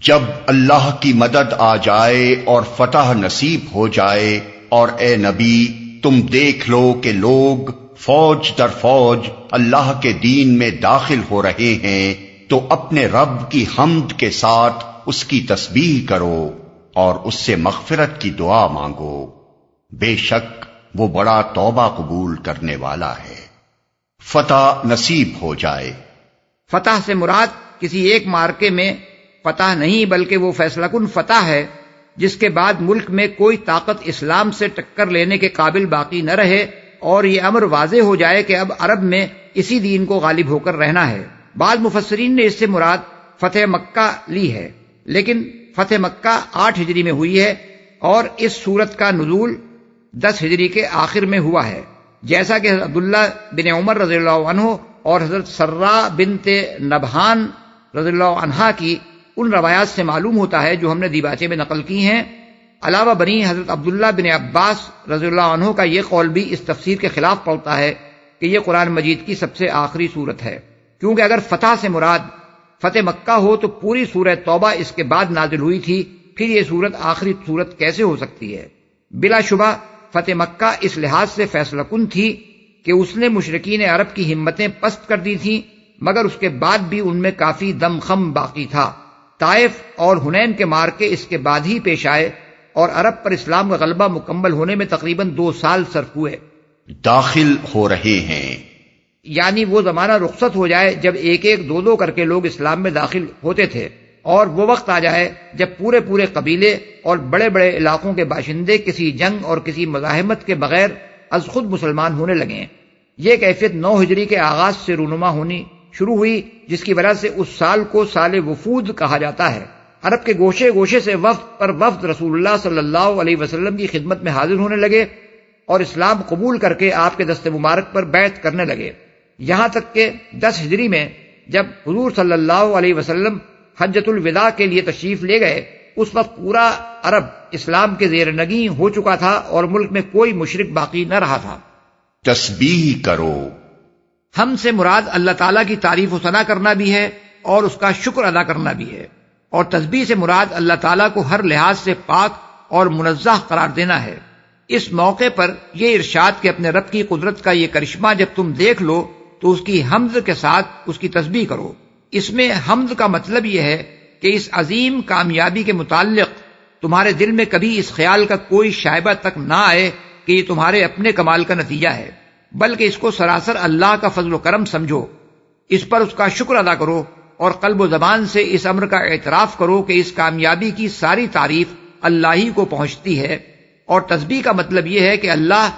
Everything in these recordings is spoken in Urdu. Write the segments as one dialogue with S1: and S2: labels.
S1: جب اللہ کی مدد آ جائے اور فتح نصیب ہو جائے، اور اے نبی تم دیکھ لو کہ لوگ فوج در فوج اللہ کے دین میں داخل ہو رہے ہیں، تو اپنے رب کی حمد کے ساتھ اس کی تسبیح کرو اور اس سے مغفرت کی دعا مانگو، بے شک وہ بڑا توبہ قبول کرنے والا ہے۔ فتح نصیب ہو جائے،
S2: فتح سے مراد کسی ایک مارکے میں فتح نہیں، بلکہ وہ فیصلہ کن فتح ہے جس کے بعد ملک میں کوئی طاقت اسلام سے ٹکر لینے کے قابل باقی نہ رہے، اور یہ امر واضح ہو جائے کہ اب عرب میں اسی دین کو غالب ہو کر رہنا ہے۔ بعض مفسرین نے اس سے مراد فتح مکہ لی ہے، لیکن فتح مکہ 8 ہجری میں ہوئی ہے، اور اس سورت کا نزول 10 ہجری کے آخر میں ہوا ہے، جیسا کہ حضرت عبداللہ بن عمر رضی اللہ عنہ اور حضرت سرا بنت نبہان رضی اللہ عنہا کی ان روایات سے معلوم ہوتا ہے جو ہم نے دیباچے میں نقل کی ہیں۔ علاوہ بنی حضرت عبداللہ بن عباس رضی اللہ عنہ کا یہ قول بھی اس تفسیر کے خلاف پڑتا ہے کہ یہ قرآن مجید کی سب سے آخری صورت ہے، کیونکہ اگر فتح سے مراد فتح مکہ ہو تو پوری سورہ توبہ اس کے بعد نازل ہوئی تھی، پھر یہ سورت آخری سورت کیسے ہو سکتی ہے؟ بلا شبہ فتح مکہ اس لحاظ سے فیصلہ کن تھی کہ اس نے مشرکین عرب کی ہمتیں پست کر دی تھیں، مگر اس کے بعد بھی ان میں کافی دم خم باقی تھا۔ طائف اور حنین کے مارکے اس کے بعد ہی پیش آئے، اور عرب پر اسلام کا غلبہ مکمل ہونے میں تقریباً 2 سال صرف ہوئے۔
S1: داخل ہو رہے ہیں،
S2: یعنی وہ زمانہ رخصت ہو جائے جب ایک ایک دو کر کے لوگ اسلام میں داخل ہوتے تھے، اور وہ وقت آ جائے جب پورے قبیلے اور بڑے بڑے علاقوں کے باشندے کسی جنگ اور کسی مزاحمت کے بغیر از خود مسلمان ہونے لگیں۔ یہ کیفیت 9 ہجری کے آغاز سے رونما ہونی شروع ہوئی، جس کی وجہ سے اس سال کو سال وفود کہا جاتا ہے۔ عرب کے گوشے گوشے سے وفد پر وفد رسول اللہ صلی اللہ علیہ وسلم کی خدمت میں حاضر ہونے لگے اور اسلام قبول کر کے آپ کے دست مبارک پر بیعت کرنے لگے، یہاں تک کہ 10 ہجری میں جب حضور صلی اللہ علیہ وسلم حجۃ الوداع کے لیے تشریف لے گئے، اس وقت پورا عرب اسلام کے زیر نگیں ہو چکا تھا اور ملک میں کوئی مشرک باقی نہ رہا تھا۔
S1: تسبیح کرو،
S2: ہم سے مراد اللہ تعالیٰ کی تعریف و ثنا کرنا بھی ہے اور اس کا شکر ادا کرنا بھی ہے، اور تسبیح سے مراد اللہ تعالیٰ کو ہر لحاظ سے پاک اور منزہ قرار دینا ہے۔ اس موقع پر یہ ارشاد کہ اپنے رب کی قدرت کا یہ کرشمہ جب تم دیکھ لو تو اس کی حمد کے ساتھ اس کی تسبیح کرو۔ اس میں حمد کا مطلب یہ ہے کہ اس عظیم کامیابی کے متعلق تمہارے دل میں کبھی اس خیال کا کوئی شائبہ تک نہ آئے کہ یہ تمہارے اپنے کمال کا نتیجہ ہے، بلکہ اس کو سراسر اللہ کا فضل و کرم سمجھو، اس پر اس کا شکر ادا کرو، اور قلب و زبان سے اس امر کا اعتراف کرو کہ اس کامیابی کی ساری تعریف اللہ ہی کو پہنچتی ہے۔ اور تسبیح کا مطلب یہ ہے کہ اللہ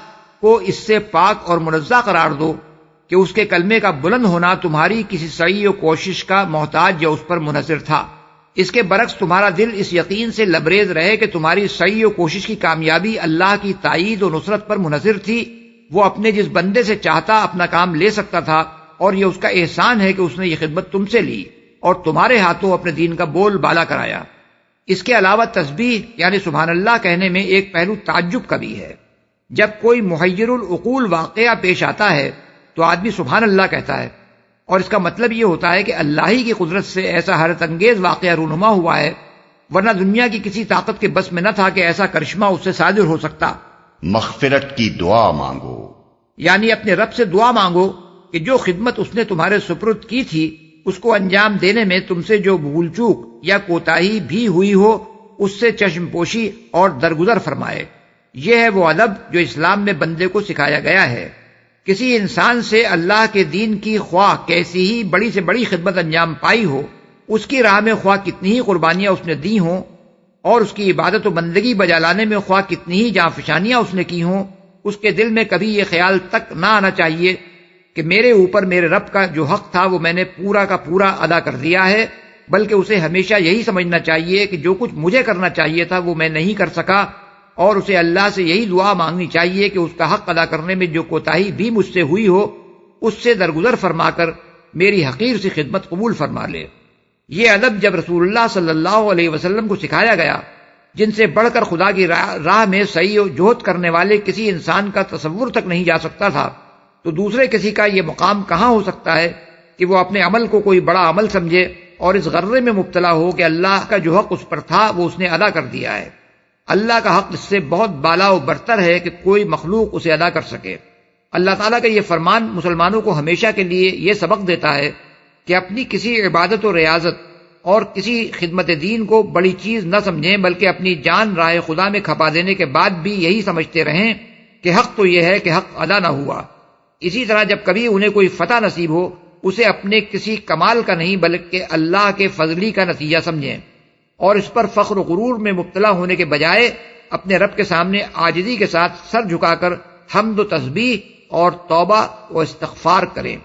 S2: کو اس سے پاک اور منزہ قرار دو کہ اس کے کلمے کا بلند ہونا تمہاری کسی سعی و کوشش کا محتاج یا اس پر منحصر تھا۔ اس کے برعکس تمہارا دل اس یقین سے لبریز رہے کہ تمہاری سعی و کوشش کی کامیابی اللہ کی تائید و نصرت پر منحصر تھی۔ وہ اپنے جس بندے سے چاہتا اپنا کام لے سکتا تھا، اور یہ اس کا احسان ہے کہ اس نے یہ خدمت تم سے لی اور تمہارے ہاتھوں اپنے دین کا بول بالا کرایا۔ اس کے علاوہ تسبیح یعنی سبحان اللہ کہنے میں ایک پہلو تعجب کا بھی ہے۔ جب کوئی محیر العقول واقعہ پیش آتا ہے تو آدمی سبحان اللہ کہتا ہے، اور اس کا مطلب یہ ہوتا ہے کہ اللہ ہی کی قدرت سے ایسا حیرت انگیز واقعہ رونما ہوا ہے، ورنہ دنیا کی کسی طاقت کے بس میں نہ تھا کہ ایسا کرشمہ اس سے صادر ہو سکتا۔
S1: مغفرت کی دعا مانگو،
S2: یعنی اپنے رب سے دعا مانگو کہ جو خدمت اس نے تمہارے سپرد کی تھی اس کو انجام دینے میں تم سے جو بھول چوک یا کوتاہی بھی ہوئی ہو اس سے چشم پوشی اور درگزر فرمائے۔ یہ ہے وہ ادب جو اسلام میں بندے کو سکھایا گیا ہے۔ کسی انسان سے اللہ کے دین کی خواہ کیسی ہی بڑی سے بڑی خدمت انجام پائی ہو، اس کی راہ میں خواہ کتنی ہی قربانیاں اس نے دی ہوں، اور اس کی عبادت و بندگی بجا لانے میں خواہ کتنی ہی جانفشانیاں اس نے کی ہوں، اس کے دل میں کبھی یہ خیال تک نہ آنا چاہیے کہ میرے اوپر میرے رب کا جو حق تھا وہ میں نے پورا کا پورا ادا کر دیا ہے، بلکہ اسے ہمیشہ یہی سمجھنا چاہیے کہ جو کچھ مجھے کرنا چاہیے تھا وہ میں نہیں کر سکا، اور اسے اللہ سے یہی دعا مانگنی چاہیے کہ اس کا حق ادا کرنے میں جو کوتاہی بھی مجھ سے ہوئی ہو اس سے درگزر فرما کر میری حقیر سی خدمت قبول فرما لے۔ یہ ادب جب رسول اللہ صلی اللہ علیہ وسلم کو سکھایا گیا، جن سے بڑھ کر خدا کی راہ میں سعی و جہد کرنے والے کسی انسان کا تصور تک نہیں جا سکتا تھا، تو دوسرے کسی کا یہ مقام کہاں ہو سکتا ہے کہ وہ اپنے عمل کو کوئی بڑا عمل سمجھے اور اس غرے میں مبتلا ہو کہ اللہ کا جو حق اس پر تھا وہ اس نے ادا کر دیا ہے۔ اللہ کا حق اس سے بہت بالا و برتر ہے کہ کوئی مخلوق اسے ادا کر سکے۔ اللہ تعالیٰ کا یہ فرمان مسلمانوں کو ہمیشہ کے لیے یہ سبق دیتا ہے کہ اپنی کسی عبادت و ریاضت اور کسی خدمت دین کو بڑی چیز نہ سمجھیں، بلکہ اپنی جان راہ خدا میں کھپا دینے کے بعد بھی یہی سمجھتے رہیں کہ حق تو یہ ہے کہ حق ادا نہ ہوا۔ اسی طرح جب کبھی انہیں کوئی فتح نصیب ہو، اسے اپنے کسی کمال کا نہیں بلکہ اللہ کے فضلی کا نتیجہ سمجھیں، اور اس پر فخر و غرور میں مبتلا ہونے کے بجائے اپنے رب کے سامنے عاجزی کے ساتھ سر جھکا کر حمد و تسبیح اور توبہ و استغفار کریں۔